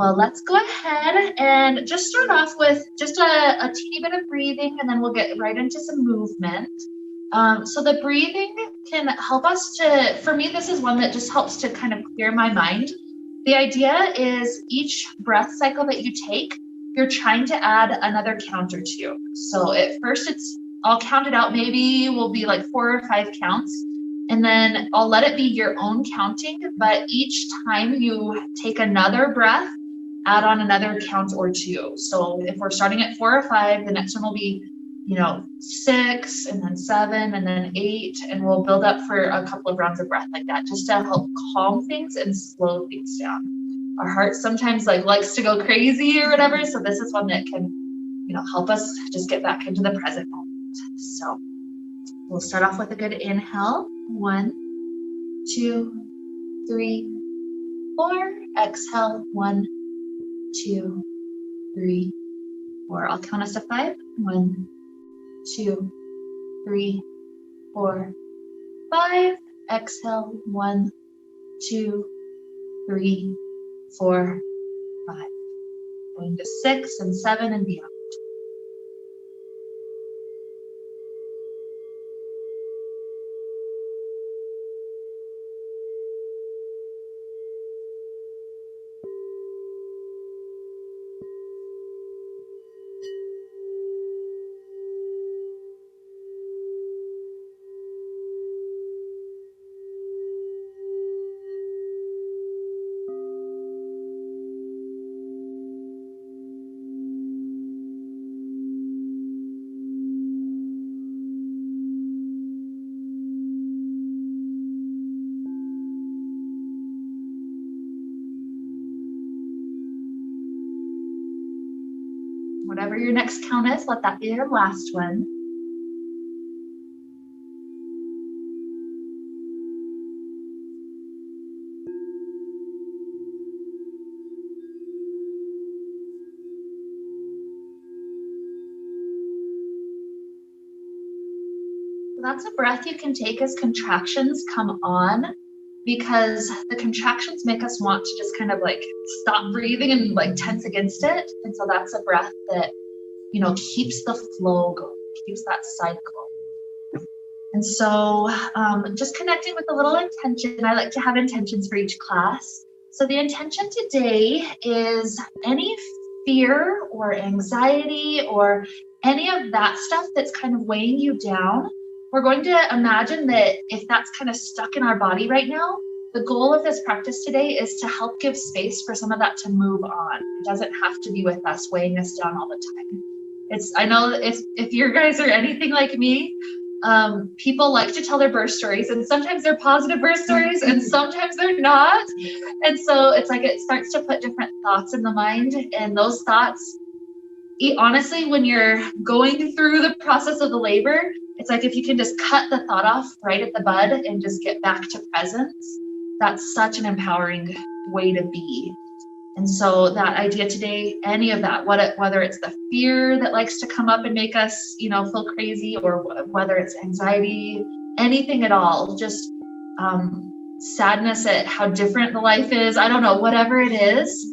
Well, let's go ahead and just start off with just a teeny bit of breathing, and then we'll get right into some movement. So the breathing can help us to, for me, this is one that just helps to kind of clear my mind. The idea is each breath cycle that you take, you're trying to add another count or two. So at first I'll count it out, maybe will be like 4 or 5 counts. And then I'll let it be your own counting, but each time you take another breath, add on another count or 2. So if we're starting at 4 or 5, the next one will be, 6, and then 7, and then 8, and we'll build up for a couple of rounds of breath like that, just to help calm things and slow things down. Our heart sometimes likes to go crazy or whatever, so this is one that can, help us just get back into the present moment. So we'll start off with a good inhale. 1, 2, 3, 4. Exhale. 1, 2, 3, 4. I'll count us to 5. 1, 2, 3, 4, 5. Exhale. 1, 2, 3, 4, 5. Going to 6 and 7 and beyond. Whatever your next count is, let that be your last one. That's a breath you can take as contractions come on, because the contractions make us want to just kind of stop breathing and tense against it. And so that's a breath that, keeps the flow going, keeps that cycle. And so just connecting with a little intention. I like to have intentions for each class. So the intention today is any fear or anxiety or any of that stuff that's kind of weighing you down. We're going to imagine that if that's kind of stuck in our body right now, the goal of this practice today is to help give space for some of that to move on. It doesn't have to be with us, weighing us down all the time. I know if you guys are anything like me, people like to tell their birth stories, and sometimes they're positive birth stories and sometimes they're not. And so it's it starts to put different thoughts in the mind, and those thoughts, honestly, when you're going through the process of the labor, it's if you can just cut the thought off right at the bud and just get back to presence, that's such an empowering way to be. And so that idea today, any of that, whether it's the fear that likes to come up and make us, feel crazy, or whether it's anxiety, anything at all, just sadness at how different the life is, I don't know, whatever it is,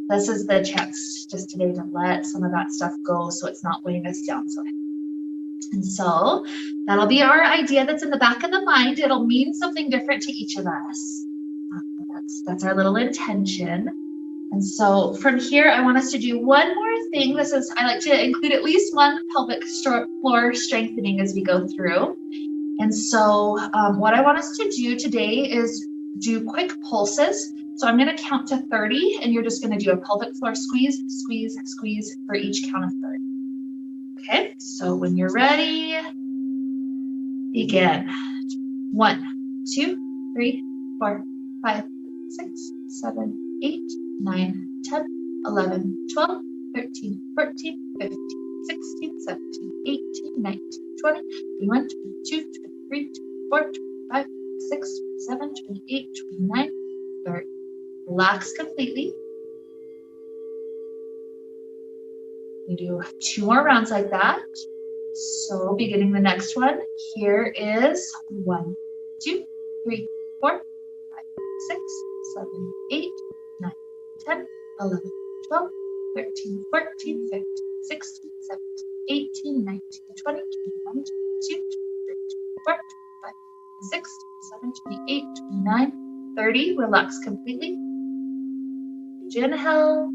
this is the chance just today to let some of that stuff go so it's not weighing us down so heavy. And so that'll be our idea that's in the back of the mind. It'll mean something different to each of us. That's our little intention. And so from here, I want us to do one more thing. I like to include at least one pelvic floor strengthening as we go through. And so what I want us to do today is do quick pulses. So I'm going to count to 30, and you're just going to do a pelvic floor squeeze, squeeze, squeeze for each count of 30. Okay, so when you're ready, begin. 1, 2, 3, 4, 5, 6, 7, 8, 9, 10, 11, 12, 13, 14, 15, 16, 17, 18, 19, 20, 21, 22, 23, 24, 25, 26, 27, 28, 29, 30. Relax completely. We do 2 more rounds like that. So beginning the next one, here is 1, 2, 3, 4, 5, 6, 7, 8, 9, 10, 11, 12, 13, 14, 15, 16, 17, 18, 19, 20, 21, 22, 23, 24, 25, 26, 27, 28, 29, 30. Relax completely. Inhale.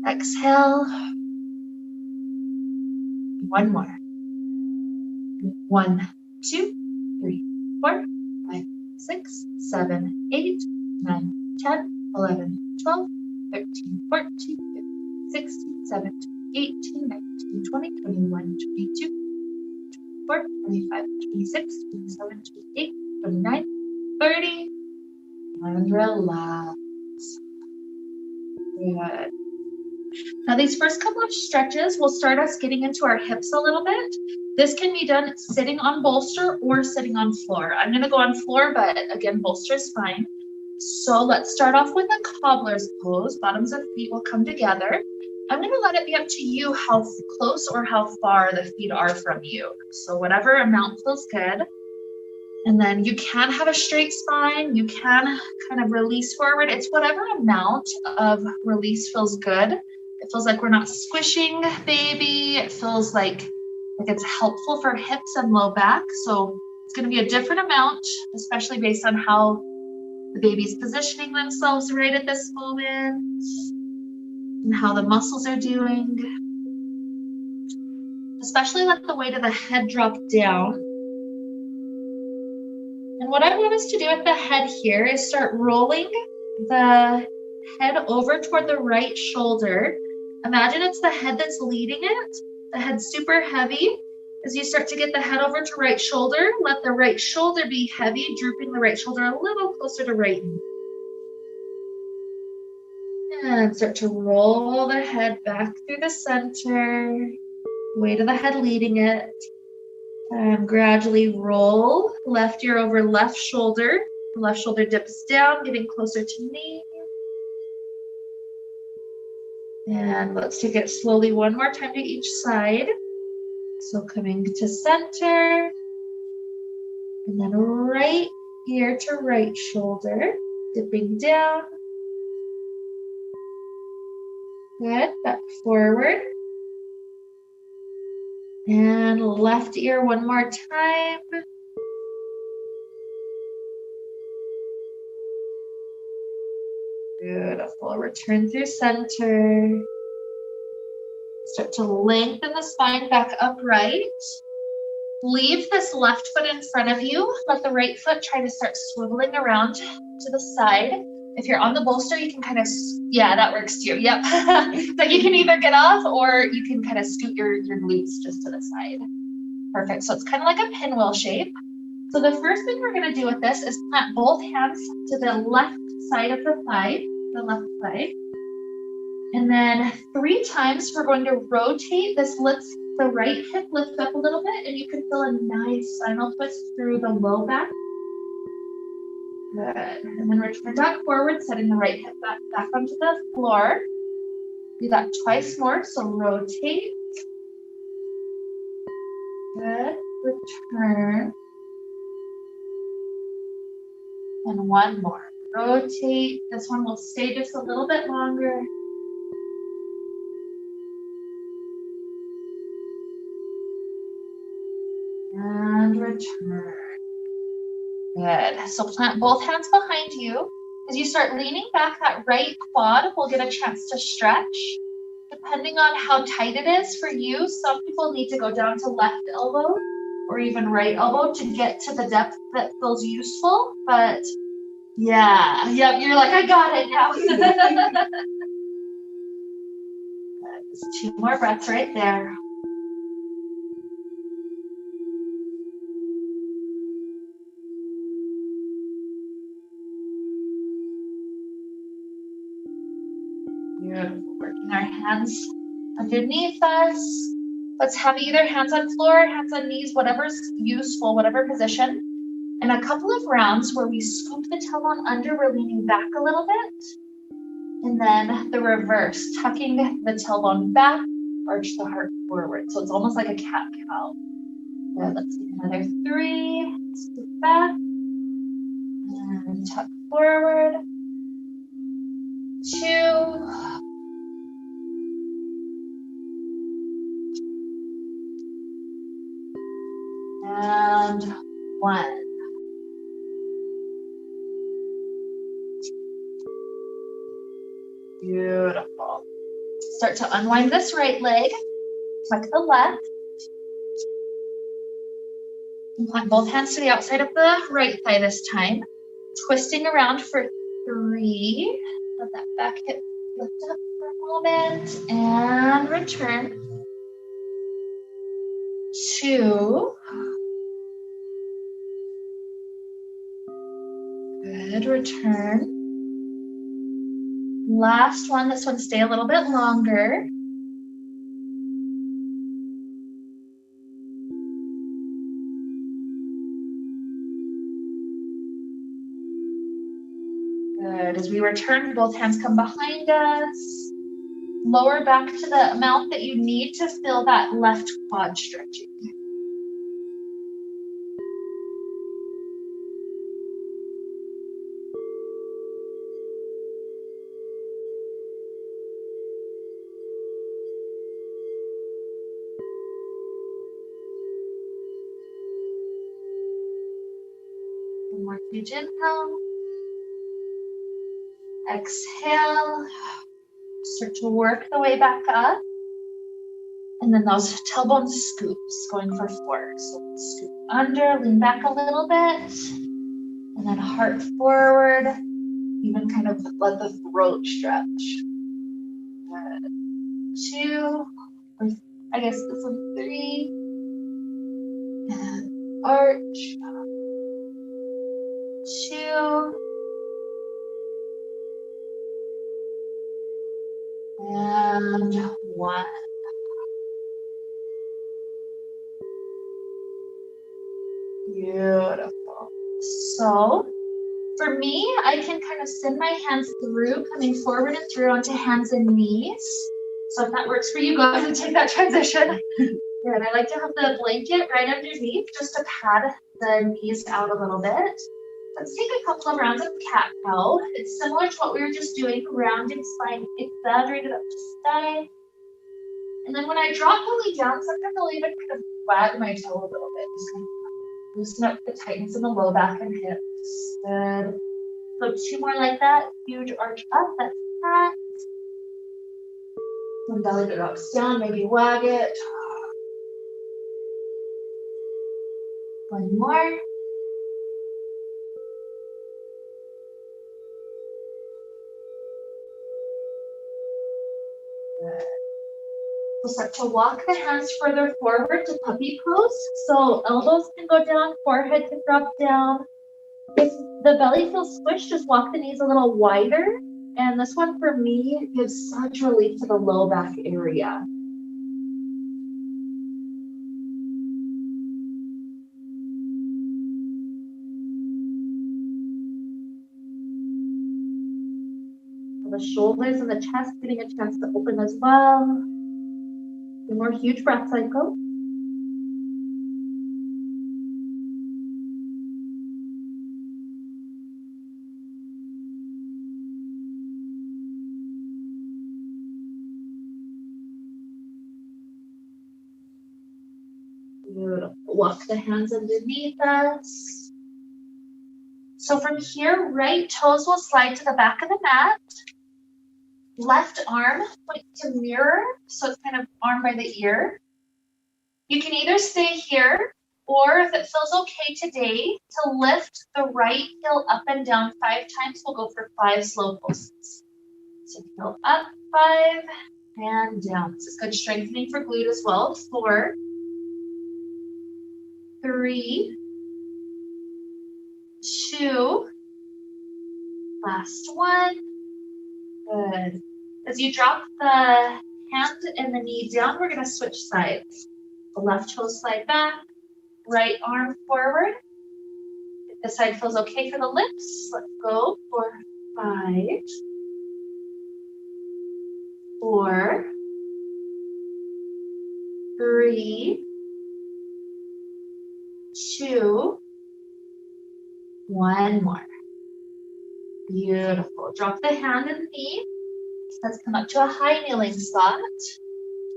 Exhale. One more. 1, 2, 3, 4, 5, 6, 7, 8, 9, 10, 11, 12, 13, 14, 15, 16, 17, 18, 19, 20, 21, 22, 24, 25, 26, 27, 28, 29, 30. And relax. Good. Now these first couple of stretches will start us getting into our hips a little bit. This can be done sitting on bolster or sitting on floor. I'm going to go on floor, but again, bolster is fine. So let's start off with a cobbler's pose. Bottoms of feet will come together. I'm going to let it be up to you how close or how far the feet are from you. So whatever amount feels good. And then you can have a straight spine. You can kind of release forward. It's whatever amount of release feels good. It feels like we're not squishing baby. It feels like it's helpful for hips and low back. So it's going to be a different amount, especially based on how the baby's positioning themselves right at this moment and how the muscles are doing. Especially let the weight of the head drop down. And what I want us to do at the head here is start rolling the head over toward the right shoulder. Imagine it's the head that's leading it. The head's super heavy. As you start to get the head over to right shoulder, let the right shoulder be heavy, drooping the right shoulder a little closer to right knee. And start to roll the head back through the center. Weight of the head leading it. And gradually roll left ear over left shoulder. The left shoulder dips down, getting closer to knee. And let's take it slowly one more time to each side. So coming to center. And then right ear to right shoulder, dipping down. Good, back forward. And left ear one more time. Beautiful. Return through center. Start to lengthen the spine back upright. Leave this left foot in front of you. Let the right foot try to start swiveling around to the side. If you're on the bolster, you can kind of, yeah, that works too. Yep. So you can either get off or you can kind of scoot your glutes just to the side. Perfect. So it's kind of like a pinwheel shape. So the first thing we're going to do with this is plant both hands to the left side of the thigh, the left side. And then 3 times we're going to rotate. This lifts the right hip lift up a little bit, and you can feel a nice spinal twist through the low back. Good. And then return back forward, setting the right hip back onto the floor. Do that twice more, so rotate. Good. Return. And one more. Rotate. This one will stay just a little bit longer. And return. Good. So plant both hands behind you. As you start leaning back, that right quad will get a chance to stretch. Depending on how tight it is for you, some people need to go down to left elbow or even right elbow to get to the depth that feels useful. But yeah, you're like, I got it now. Just 2 more breaths right there. Beautiful. Working our hands underneath us. Let's have either hands on floor, hands on knees, whatever's useful, whatever position. And a couple of rounds where we scoop the tailbone under, we're leaning back a little bit. And then the reverse, tucking the tailbone back, arch the heart forward. So it's almost like a cat-cow. Good. Let's take another 3. Scoop back. And tuck forward. 2, and 1. Beautiful. Start to unwind this right leg, tuck the left, and plant both hands to the outside of the right thigh this time. Twisting around for 3. Let that back hip lift up for a moment and return. 2. Good, return. Last one, this one stay a little bit longer. Good, as we return, both hands come behind us. Lower back to the amount that you need to feel that left quad stretching. One more huge inhale. Exhale. Start to work the way back up. And then those tailbone scoops going for 4. So scoop under, lean back a little bit. And then heart forward. Even kind of let the throat stretch. Good. 2, or I guess this one 3. And arch. 2. And 1. Beautiful. So for me, I can kind of send my hands through, coming forward and through onto hands and knees. So if that works for you, go ahead and take that transition. Good. I like to have the blanket right underneath just to pad the knees out a little bit. Let's take a couple of rounds of cat-cow. It's similar to what we were just doing, rounding spine, exaggerated up to side. And then when I drop belly down, sometimes I'll even kind of wag my toe a little bit, just kind of loosen up the tightness in the low back and hips. Good. So 2 more like that. Huge arch up. That's cat. When belly drops down, maybe wag it. 1 more. Good. We'll start to walk the hands further forward to puppy pose. So elbows can go down, forehead can drop down. If the belly feels squished, just walk the knees a little wider. And this one for me gives such relief to the low back area. The shoulders and the chest getting a chance to open as well. 2 more huge breath cycles. Beautiful. Walk the hands underneath us. So from here, right toes will slide to the back of the mat. Left arm point to mirror, so it's kind of arm by the ear. You can either stay here, or if it feels okay today, to lift the right heel up and down 5 times, we'll go for 5 slow pulses. So heel up 5 and down. This is good strengthening for glute as well. 4, 3, 2, last one. Good. As you drop the hand and the knee down, we're going to switch sides. The left toe slide back, right arm forward. If the side feels okay for the lifts, let's go for 5, 4, 3, 2, 1 more. Beautiful. Drop the hand and knee. Let's come up to a high kneeling spot.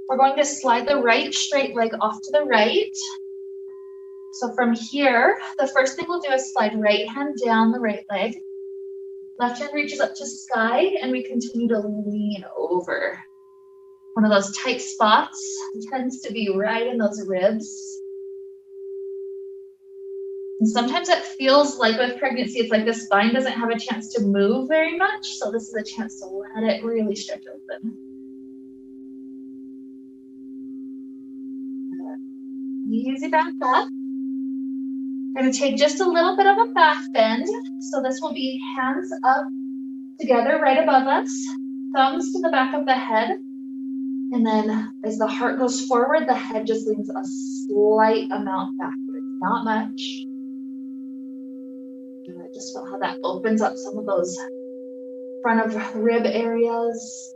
We're going to slide the right straight leg off to the right. So from here, the first thing we'll do is slide right hand down the right leg. Left hand reaches up to sky, and we continue to lean over. One of those tight spots tends to be right in those ribs. And sometimes it feels like with pregnancy, it's like the spine doesn't have a chance to move very much. So this is a chance to let it really stretch open. Easy back up. We're going to take just a little bit of a back bend. So this will be hands up together right above us, thumbs to the back of the head. And then as the heart goes forward, the head just leans a slight amount backwards, not much. And I just feel how that opens up some of those front of rib areas.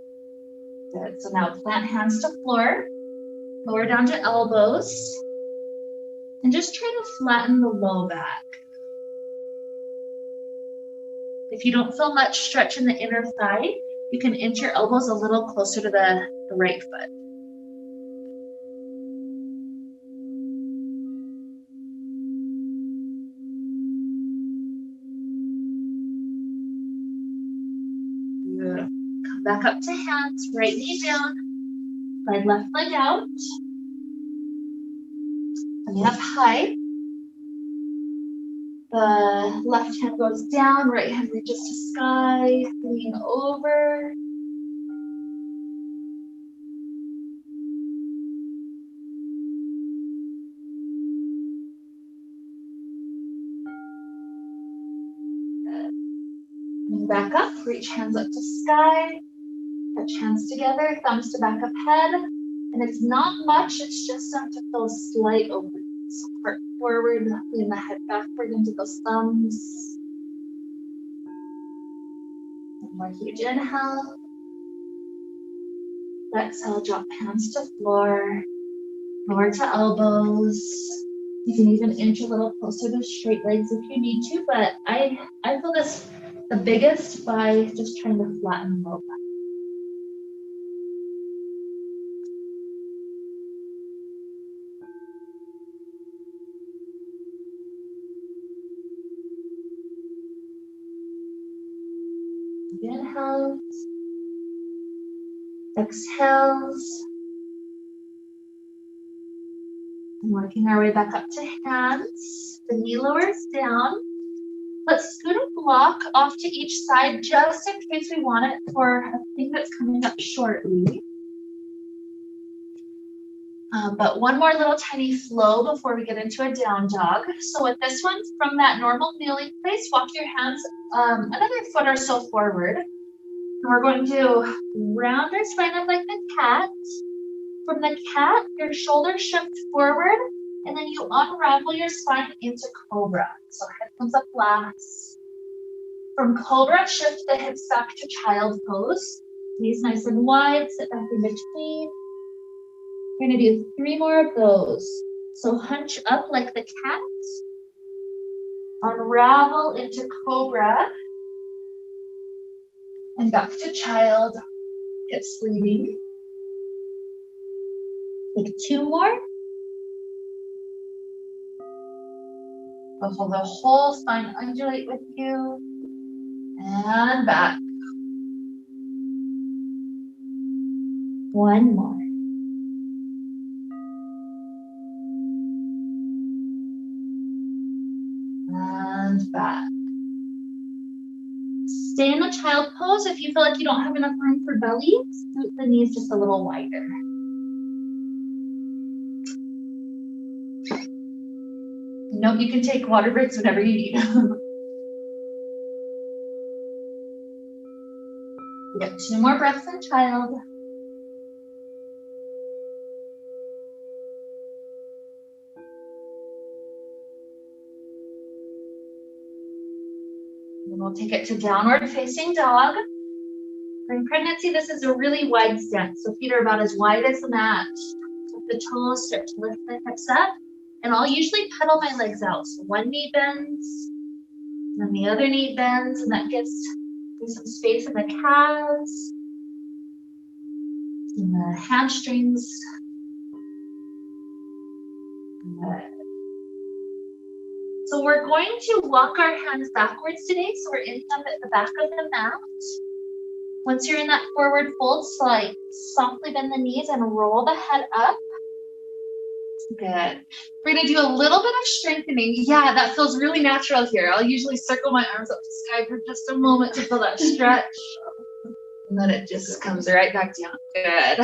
Good. So now plant hands to floor, lower down to elbows, and just try to flatten the low back. If you don't feel much stretch in the inner thigh, you can inch your elbows a little closer to the right foot. Good. Come back up to hands, right knee down, slide left leg out. Coming up high. The left hand goes down, right hand reaches to sky, lean over. Good. And back up, reach hands up to sky, touch hands together, thumbs to back of head. And it's not much, it's just enough to feel a slight opening. So heart forward, lean the head backward into those thumbs. One more huge inhale. Exhale, drop hands to floor, lower to elbows. You can even inch a little closer to straight legs if you need to, but I feel this the biggest by just trying to flatten the low back. Inhales, exhales, and working our way back up to hands. The knee lowers down. Let's scoot a block off to each side just in case we want it for a thing that's coming up shortly. But one more little tiny flow before we get into a down dog. So with this one, from that normal kneeling place, walk your hands another foot or so forward. And we're going to round our spine up like the cat. From the cat, your shoulders shift forward, and then you unravel your spine into cobra. So head comes up last. From cobra, shift the hips back to child pose. Knees nice and wide, sit back in between. We're going to do 3 more of those. So hunch up like the cat. Unravel into cobra. And back to child. Hips leading. Take 2 more. Hold the whole spine undulate with you. And back. 1 more. And back. Stay in the child pose. If you feel like you don't have enough room for belly, scoot the knees just a little wider. Note you can take water breaks whenever you need. We got 2 more breaths in child. And we'll take it to downward facing dog. During pregnancy, this is a really wide stance. So feet are about as wide as the mat. Tuck the toes, start to lift the hips up. And I'll usually pedal my legs out. So one knee bends, and then the other knee bends, and that gives me some space in the calves. And the hamstrings. Good. So we're going to walk our hands backwards today. So we're in them at the back of the mat. Once you're in that forward fold, slide, softly bend the knees and roll the head up. Good. We're going to do a little bit of strengthening. Yeah, that feels really natural here. I'll usually circle my arms up to the sky for just a moment to feel that stretch. And then it just comes right back down. Good.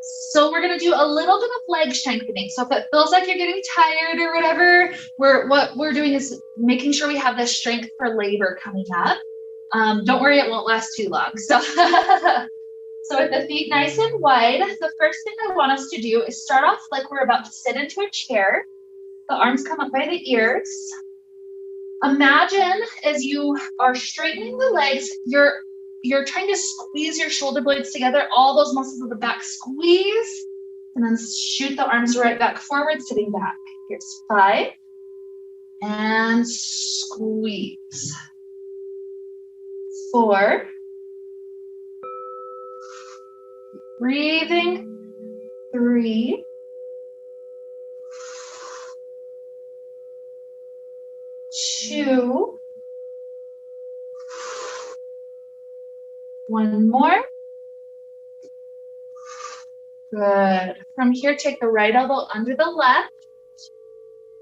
So we're going to do a little bit of leg strengthening. So if it feels like you're getting tired or whatever, what we're doing is making sure we have the strength for labor coming up. Don't worry, it won't last too long. So, so with the feet nice and wide, the first thing I want us to do is start off like we're about to sit into a chair. The arms come up by the ears. Imagine as you are straightening the legs, you're trying to squeeze your shoulder blades together, all those muscles of the back squeeze, and then shoot the arms right back forward, sitting back. Here's 5, and squeeze. 4, breathing, 3, 2, 1 more. Good. From here, take the right elbow under the left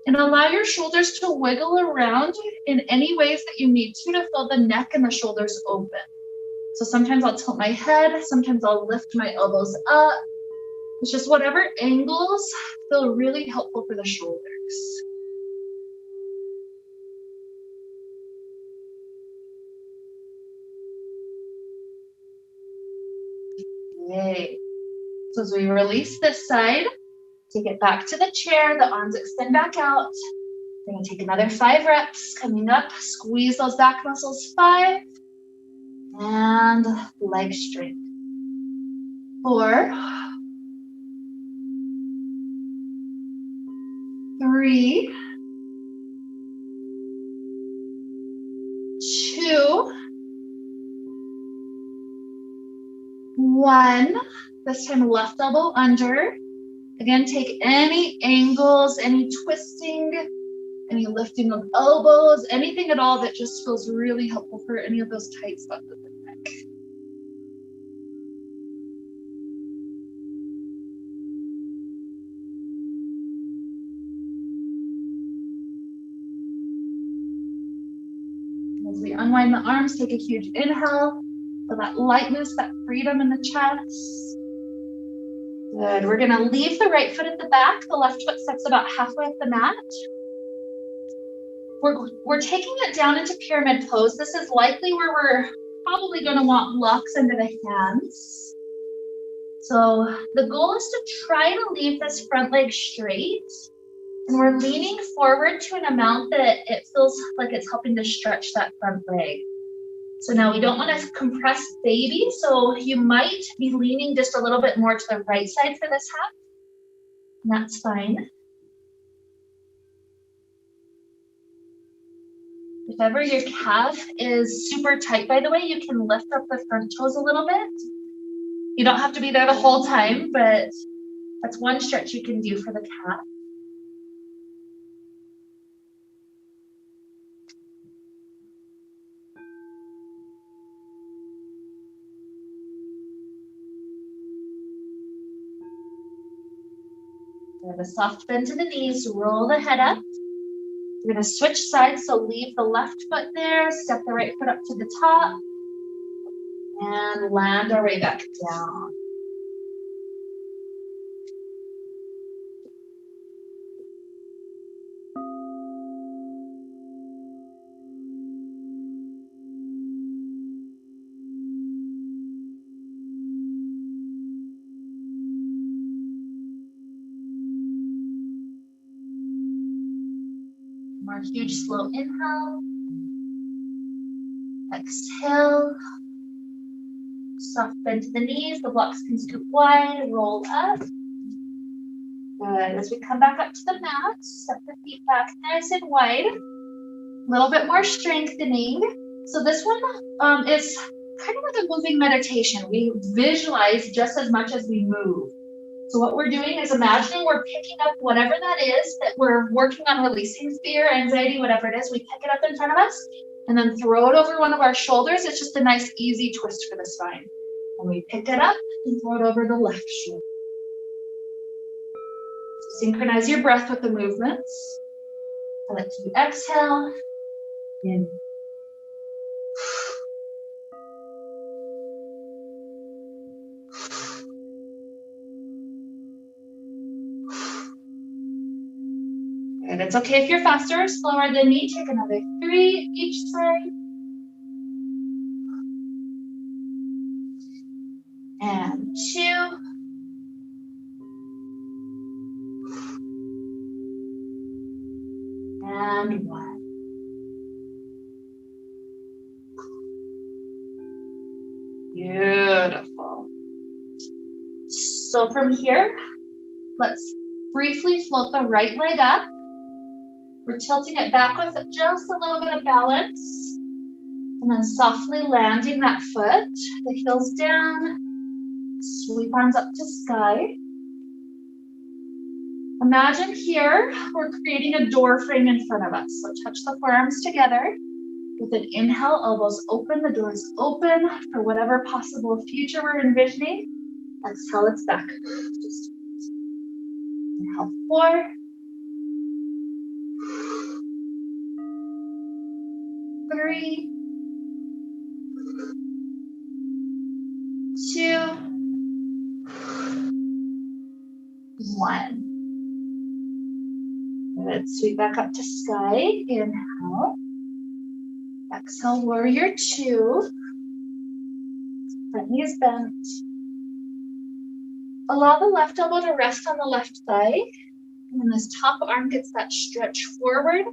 and allow your shoulders to wiggle around in any ways that you need to feel the neck and the shoulders open. So sometimes I'll tilt my head, sometimes I'll lift my elbows up. It's just whatever angles feel really helpful for the shoulders. Okay. So as we release this side, take it back to the chair, the arms extend back out. We're going to take another 5 reps. Coming up, squeeze those back muscles, 5. And leg straight. 4. 3. 2. 1. This time left elbow under. Again, take any angles, any twisting, any lifting of elbows, anything at all that just feels really helpful for any of those tight spots of the neck. As we unwind the arms, take a huge inhale. Feel that lightness, that freedom in the chest. Good. We're going to leave the right foot at the back. The left foot sets about halfway up the mat. We're taking it down into pyramid pose. This is likely where we're probably going to want blocks under the hands. So the goal is to try to leave this front leg straight. And we're leaning forward to an amount that it feels like it's helping to stretch that front leg. So now we don't want to compress baby, so you might be leaning just a little bit more to the right side for this half. And that's fine. If ever your calf is super tight, by the way, you can lift up the front toes a little bit. You don't have to be there the whole time, but that's one stretch you can do for the calf. A soft bend to the knees, roll the head up. We're going to switch sides, so leave the left foot there, step the right foot up to the top, and land our way back down. More huge, slow inhale. Exhale. Soft bend to the knees. The blocks can scoop wide. Roll up. Good. As we come back up to the mat, step the feet back nice and wide. A little bit more strengthening. So this one is kind of like a moving meditation. We visualize just as much as we move. So what we're doing is imagining we're picking up whatever that is that we're working on releasing, fear, anxiety, whatever it is. We pick it up in front of us and then throw it over one of our shoulders. It's just a nice, easy twist for the spine. And we pick it up and throw it over the left shoulder. So synchronize your breath with the movements. I like to do exhale, in. And it's okay if you're faster or slower than me. Take another 3 each side. And 2. And 1. Beautiful. So from here, let's briefly float the right leg up. We're tilting it back with just a little bit of balance. And then softly landing that foot, the heels down, sweep arms up to sky. Imagine here, we're creating a door frame in front of us. So touch the forearms together. With an inhale, elbows open, the doors open for whatever possible future we're envisioning. Exhale, it's back. Just inhale, 4. 3. 2. 1. Good. Sweep back up to sky. Inhale. Exhale, warrior 2. Front knee is bent. Allow the left elbow to rest on the left thigh. And then this top arm gets that stretch forward.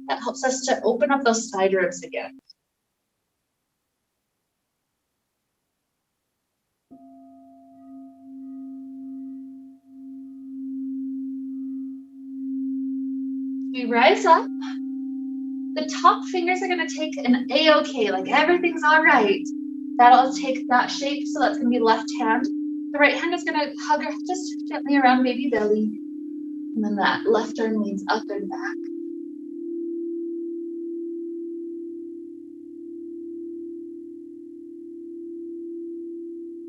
That helps us to open up those side ribs again. We rise up. The top fingers are going to take an A-OK, like everything's all right. That'll take that shape, so that's going to be left hand. The right hand is going to hug just gently around baby belly. And then that left arm leans up and back.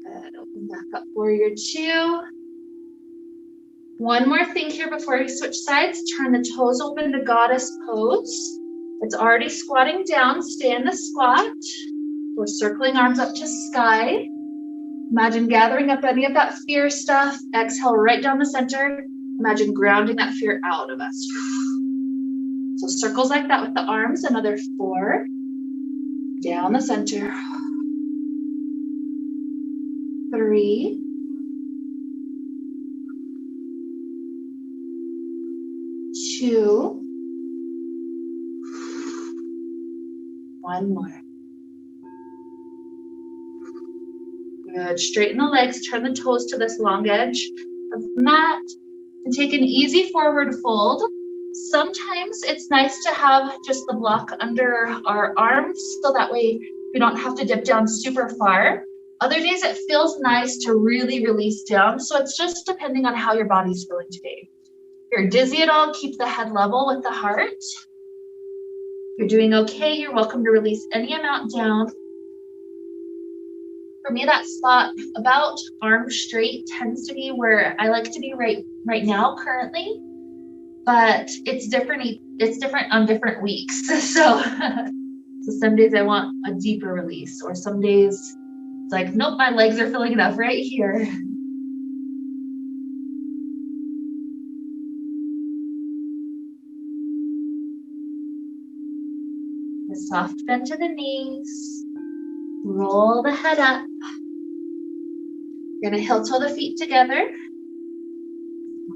Good. Open back up, warrior 2. One more thing here before we switch sides. Turn the toes open to goddess pose. It's already squatting down. Stay in the squat. We're circling arms up to sky. Imagine gathering up any of that fear stuff. Exhale right down the center. Imagine grounding that fear out of us. So circles like that with the arms. Another 4. Down the center. 3. 2. 1 more. Good. Straighten the legs. Turn the toes to this long edge of the mat. And take an easy forward fold. Sometimes it's nice to have just the block under our arms, so that way we don't have to dip down super far. Other days it feels nice to really release down. So it's just depending on how your body's feeling today. If you're dizzy at all, keep the head level with the heart. If you're doing okay, you're welcome to release any amount down. For me, that spot about arm straight tends to be where I like to be right now currently, but it's different. It's different on different weeks. So some days I want a deeper release, or some days it's like, nope, my legs are feeling enough right here. A soft bend to the knees. Roll the head up. You're going to heel toe the feet together.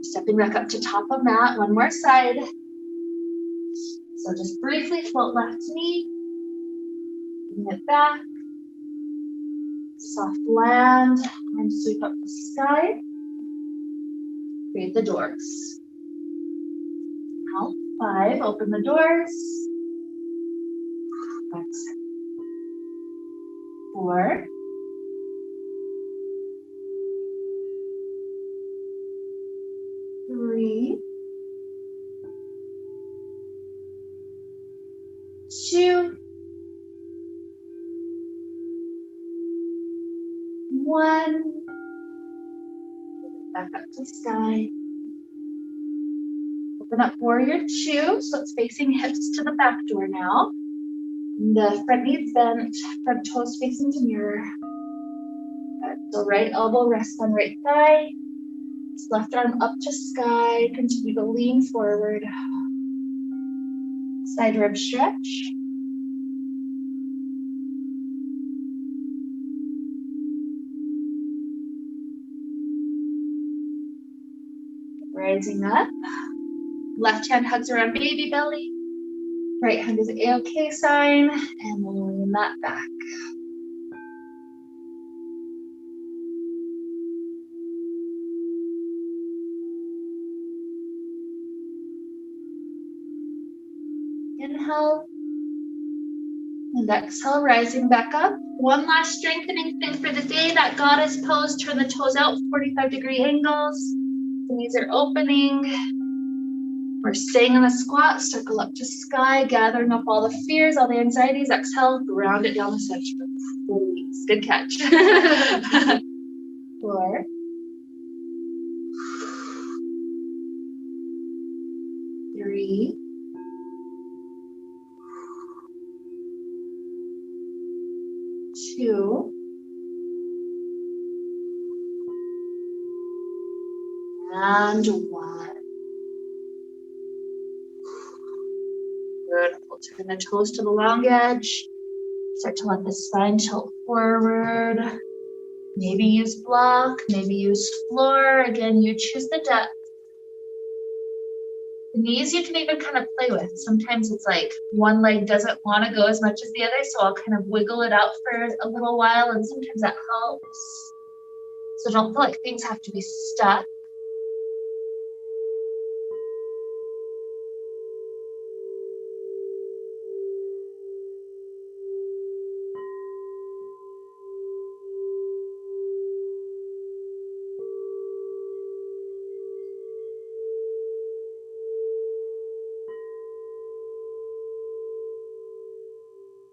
Stepping back up to top of mat. One more side. So just briefly float left knee. Bring it back. Soft land. And sweep up the sky. Create the doors. Now 5. Open the doors. Exhale. 4, 3, 2, 1. Back up to sky. Open up warrior 2, so it's facing hips to the back door now. The front knee's bent, front toes facing to mirror. So right elbow rests on right thigh. Left arm up to sky. Continue to lean forward. Side rib stretch. Rising up. Left hand hugs around baby belly. Right hand is A-OK sign. And we'll lean that back. Inhale. And exhale, rising back up. One last strengthening thing for the day. That goddess pose. Turn the toes out, 45-degree angles. The knees are opening. We're staying in the squat, circle up to sky, gathering up all the fears, all the anxieties. Exhale, ground it down the center. Please. Good catch. 4, 3, 2, and 1. Beautiful. Turn the toes to the long edge. Start to let the spine tilt forward. Maybe use block, maybe use floor. Again, you choose the depth. The knees you can even kind of play with. Sometimes it's like one leg doesn't want to go as much as the other, so I'll kind of wiggle it out for a little while, and sometimes that helps. So don't feel like things have to be stuck.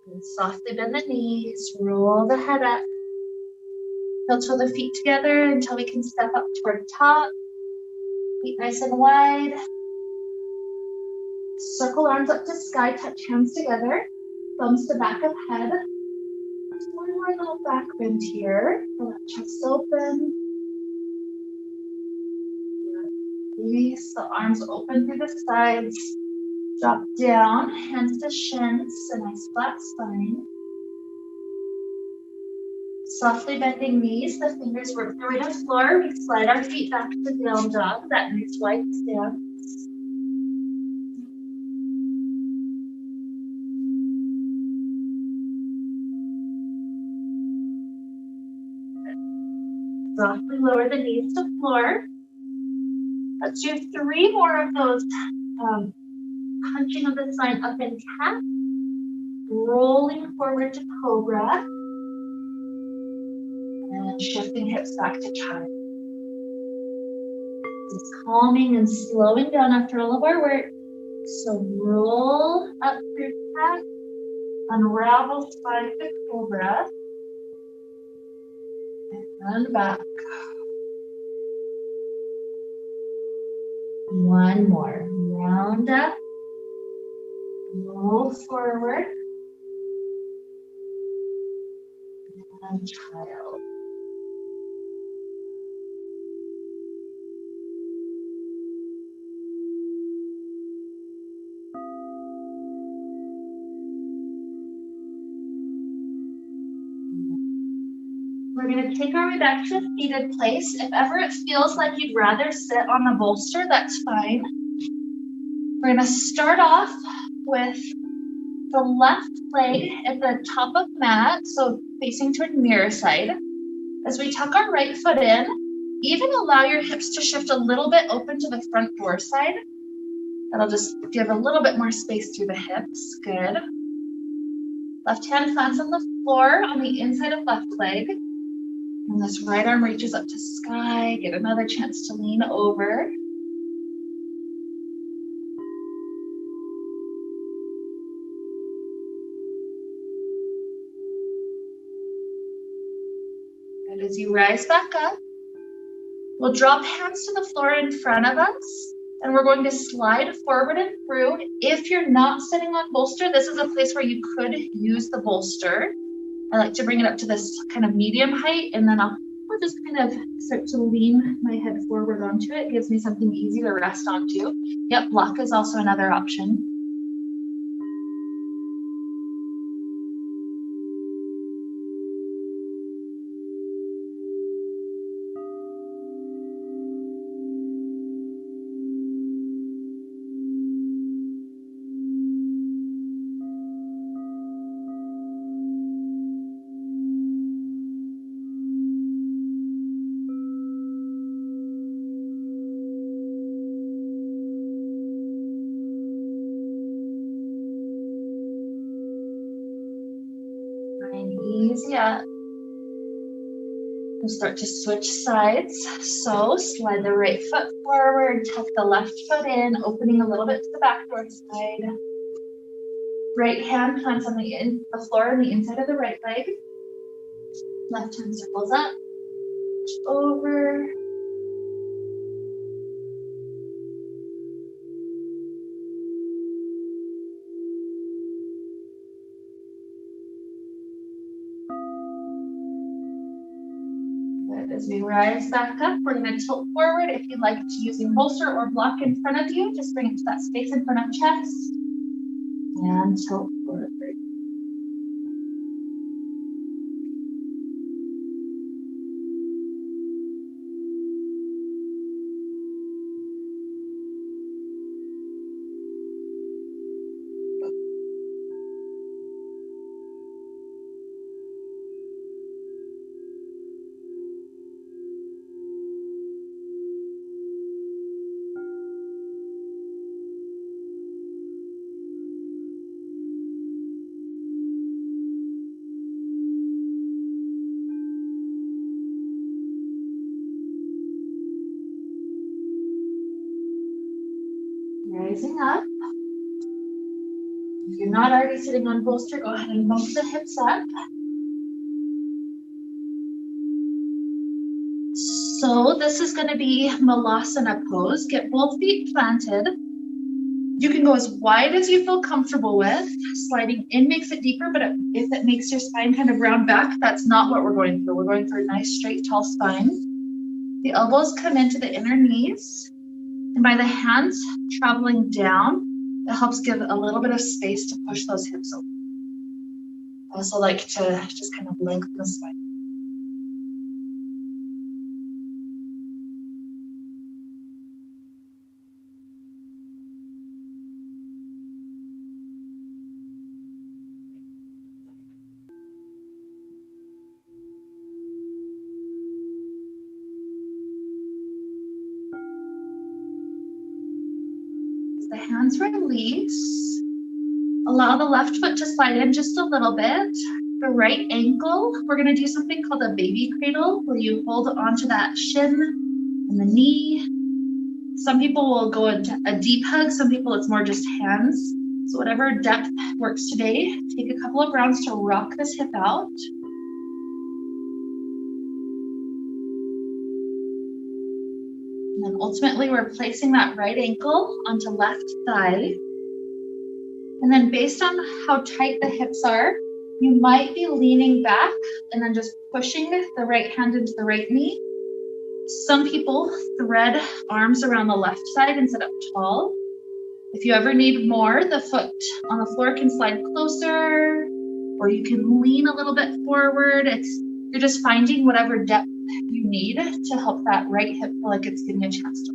And softly bend the knees, roll the head up. Heel-toe the feet together until we can step up toward top. Feet nice and wide. Circle arms up to sky, touch hands together. Thumbs to back of head. Just one more little back bend here. Let chest open. Release the arms open through the sides. Drop down, hands to shins, a nice flat spine. Softly bending knees, the fingers work their way to the floor. We slide our feet back to down dog, that nice wide stance. Softly lower the knees to floor. Let's do 3 more of those punching of the spine up in cat. Rolling forward to cobra. And shifting hips back to child. Just calming and slowing down after all of our work. So roll up through cat. Unravel spine to cobra. And back. One more. Round up. Roll forward. And child. We're going to take our way back to a seated place. If ever it feels like you'd rather sit on a bolster, that's fine. We're going to start off with the left leg at the top of mat, so facing toward mirror side. As we tuck our right foot in, even allow your hips to shift a little bit open to the front door side. That'll just give a little bit more space through the hips. Good. Left hand plants on the floor on the inside of left leg. And this right arm reaches up to sky. Get another chance to lean over. And as you rise back up, we'll drop hands to the floor in front of us. And we're going to slide forward and through. If you're not sitting on bolster, this is a place where you could use the bolster. I like to bring it up to this kind of medium height, and then I'll just kind of start to lean my head forward onto it. It gives me something easy to rest onto. Yep, block is also another option. Easy up. We'll start to switch sides. So slide the right foot forward, tuck the left foot in, opening a little bit to the backboard side. Right hand plants on the floor on the inside of the right leg. Left hand circles up, over. As we rise back up, we're going to tilt forward. If you'd like to using bolster or block in front of you, just bring it to that space in front of chest and tilt forward. Rising up. If you're not already sitting on bolster, go ahead and bump the hips up. So this is going to be Malasana Pose. Get both feet planted. You can go as wide as you feel comfortable with. Sliding in makes it deeper, but if it makes your spine kind of round back, that's not what we're going for. We're going for a nice, straight, tall spine. The elbows come into the inner knees. And by the hands traveling down, it helps give a little bit of space to push those hips over. I also like to just kind of lengthen the spine. The hands release. Allow the left foot to slide in just a little bit. The right ankle, we're going to do something called a baby cradle, where you hold onto that shin and the knee. Some people will go into a deep hug. Some people it's more just hands. So whatever depth works today, take a couple of rounds to rock this hip out. And then ultimately, we're placing that right ankle onto left thigh. And then based on how tight the hips are, you might be leaning back and then just pushing the right hand into the right knee. Some people thread arms around the left side and sit up tall. If you ever need more, the foot on the floor can slide closer, or you can lean a little bit forward. You're just finding whatever depth you need to help that right hip feel like it's getting a chance to.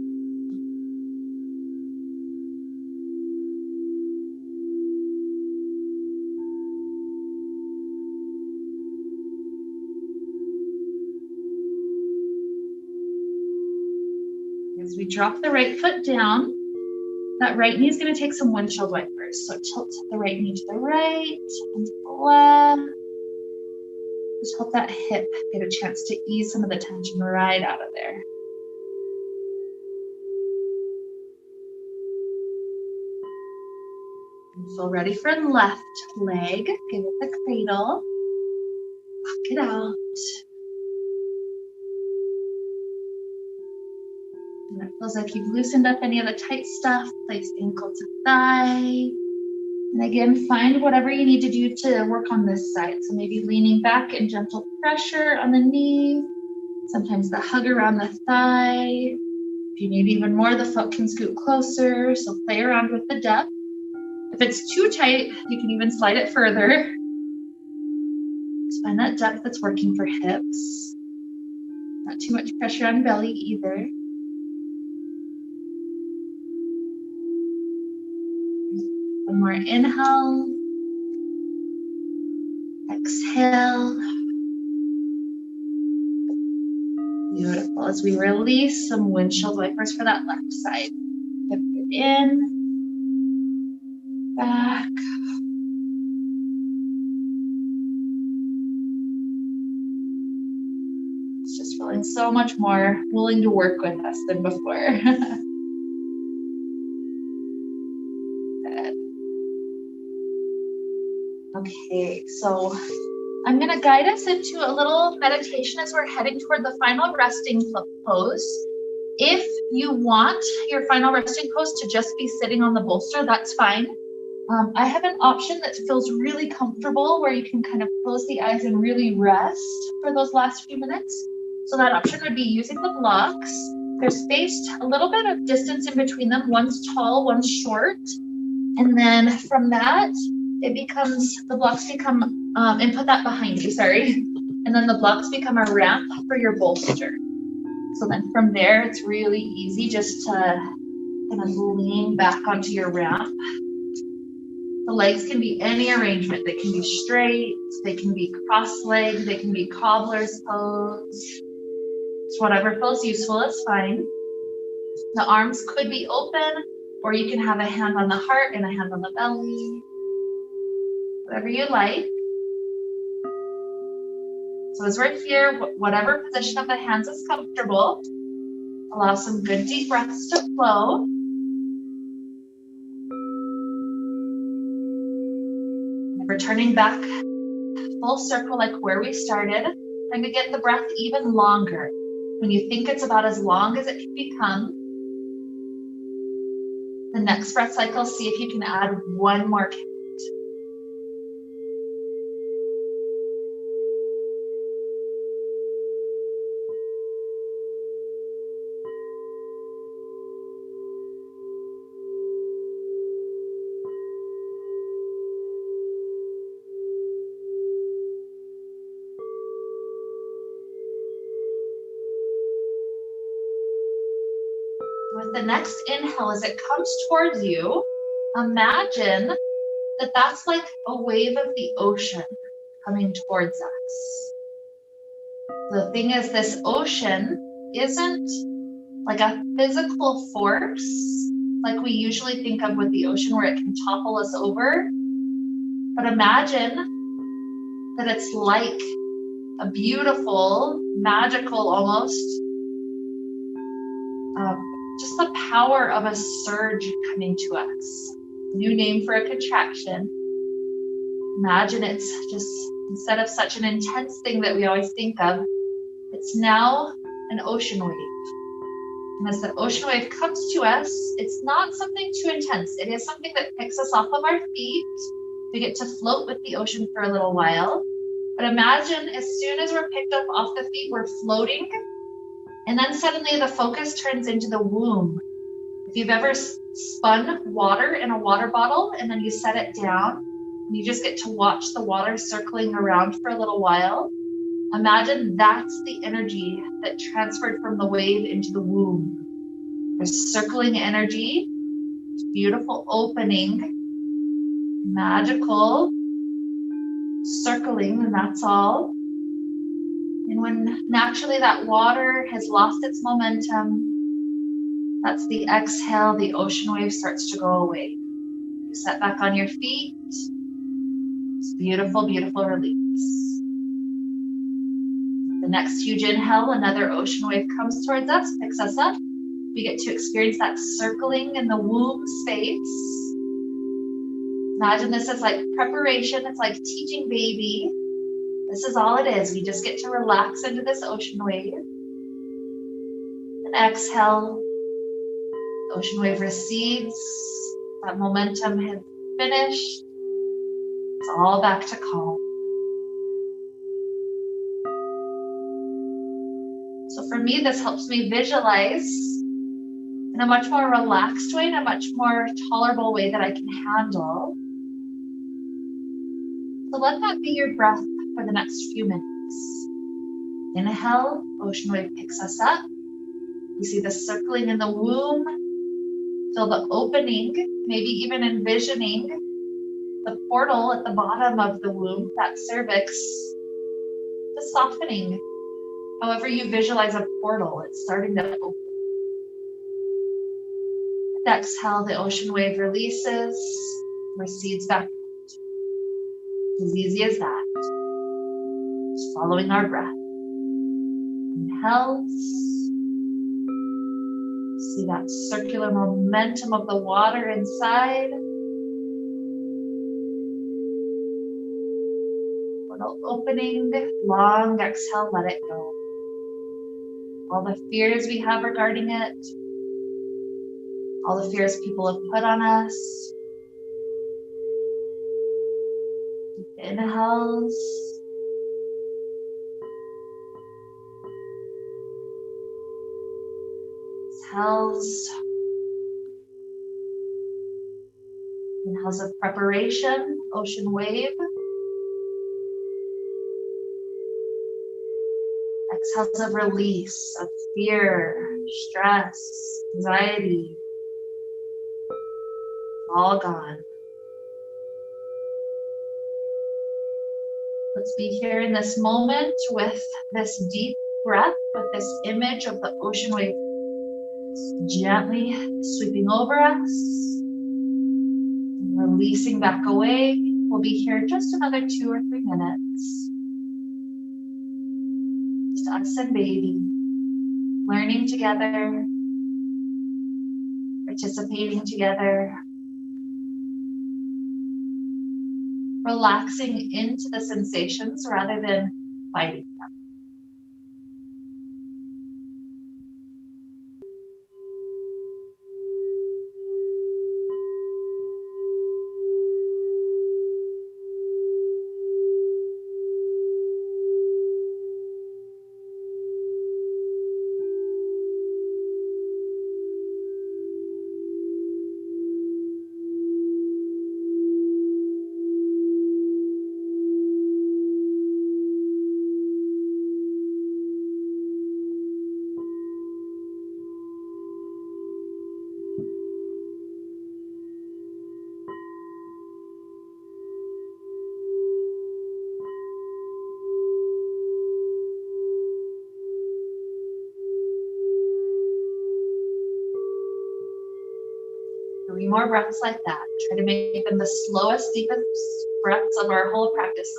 As we drop the right foot down, That right knee is going to take some windshield wipers. So tilt the right knee to the right and to the left. Just help that hip get a chance to ease some of the tension right out of there. And feel ready for left leg. Give it the cradle. Walk it out. And it feels like you've loosened up any of the tight stuff. Place ankle to thigh. And again, find whatever you need to do to work on this side. So maybe leaning back and gentle pressure on the knee. Sometimes the hug around the thigh. If you need even more, the foot can scoot closer. So play around with the depth. If it's too tight, you can even slide it further. Just find that depth that's working for hips. Not too much pressure on belly either. One more inhale. Exhale. Beautiful. As we release some windshield wipers for that left side. Hip it in. Back. It's just feeling so much more willing to work with us than before. Okay, so I'm going to guide us into a little meditation as we're heading toward the final resting pose. If you want your final resting pose to just be sitting on the bolster, that's fine. I have an option that feels really comfortable where you can kind of close the eyes and really rest for those last few minutes. So that option would be using the blocks. They're spaced a little bit of distance in between them. One's tall, one's short. And then from that, the blocks become, and put that behind you, sorry. And then the blocks become a ramp for your bolster. So then from there, it's really easy just to kind of lean back onto your ramp. The legs can be any arrangement. They can be straight, they can be cross-legged, they can be Cobbler's pose. Just whatever feels useful is fine. The arms could be open, or you can have a hand on the heart and a hand on the belly. Whatever you like. So as we're here, whatever position of the hands is comfortable, allow some good deep breaths to flow. And returning back full circle like where we started, trying to get the breath even longer. When you think it's about as long as it can become, the next breath cycle, see if you can add one more count. With the next inhale, as it comes towards you, imagine that that's like a wave of the ocean coming towards us. The thing is, this ocean isn't like a physical force like we usually think of with the ocean where it can topple us over. But imagine that it's like a beautiful, magical almost, just the power of a surge coming to us. New name for a contraction. Imagine it's just, instead of such an intense thing that we always think of, it's now an ocean wave. And as the ocean wave comes to us, it's not something too intense. It is something that picks us off of our feet. We get to float with the ocean for a little while. But imagine as soon as we're picked up off the feet, we're floating. And then suddenly the focus turns into the womb. If you've ever spun water in a water bottle and then you set it down and you just get to watch the water circling around for a little while, imagine that's the energy that transferred from the wave into the womb. There's circling energy, beautiful opening, magical circling, and that's all. And when naturally that water has lost its momentum, That's the exhale, the ocean wave starts to go away. You set back on your feet. It's beautiful, beautiful release. The next huge inhale, another ocean wave comes towards us, picks us up. We get to experience that circling in the womb space. Imagine this is like preparation. It's like teaching baby. This is all it is. We just get to relax into this ocean wave. And exhale. The ocean wave recedes. That momentum has finished. It's all back to calm. So for me, this helps me visualize in a much more relaxed way, in a much more tolerable way that I can handle. So let that be your breath for the next few minutes. Inhale, ocean wave picks us up. You see the circling in the womb. Feel the opening, maybe even envisioning the portal at the bottom of the womb, that cervix, just softening. However you visualize a portal, it's starting to open. And exhale, the ocean wave releases, recedes back. As easy as that. Just following our breath. Inhale. See that circular momentum of the water inside. Portal opening, long exhale, let it go. All the fears we have regarding it, all the fears people have put on us. Deep inhales. Exhales. Inhales of preparation, ocean wave. Exhales of release, of fear, stress, anxiety. All gone. Let's be here in this moment with this deep breath, with this image of the ocean wave gently sweeping over us, releasing back away. We'll be here just another 2 or 3 minutes. Just us and baby, learning together, participating together, relaxing into the sensations rather than fighting them. Three more breaths like that. Try to make them the slowest, deepest breaths of our whole practice.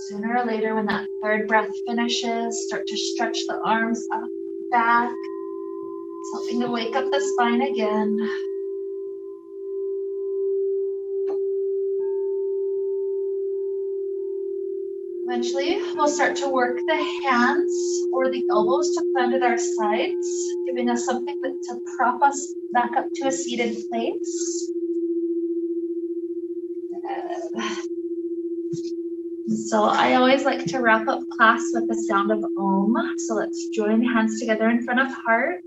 Sooner or later, when that third breath finishes, start to stretch the arms up, back. It's helping to wake up the spine again. Eventually, we'll start to work the hands or the elbows to plant at our sides, giving us something to prop us back up to a seated place. So I always like to wrap up class with the sound of Om. So let's join hands together in front of heart.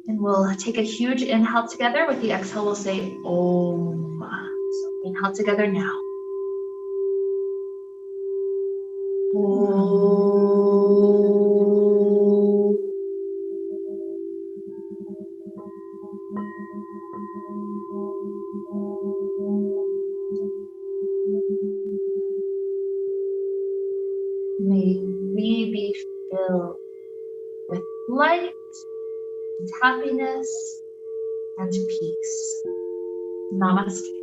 And we'll take a huge inhale together. With the exhale, we'll say Om. So inhale together now. Om. May we be filled with light and happiness and peace. Namaste.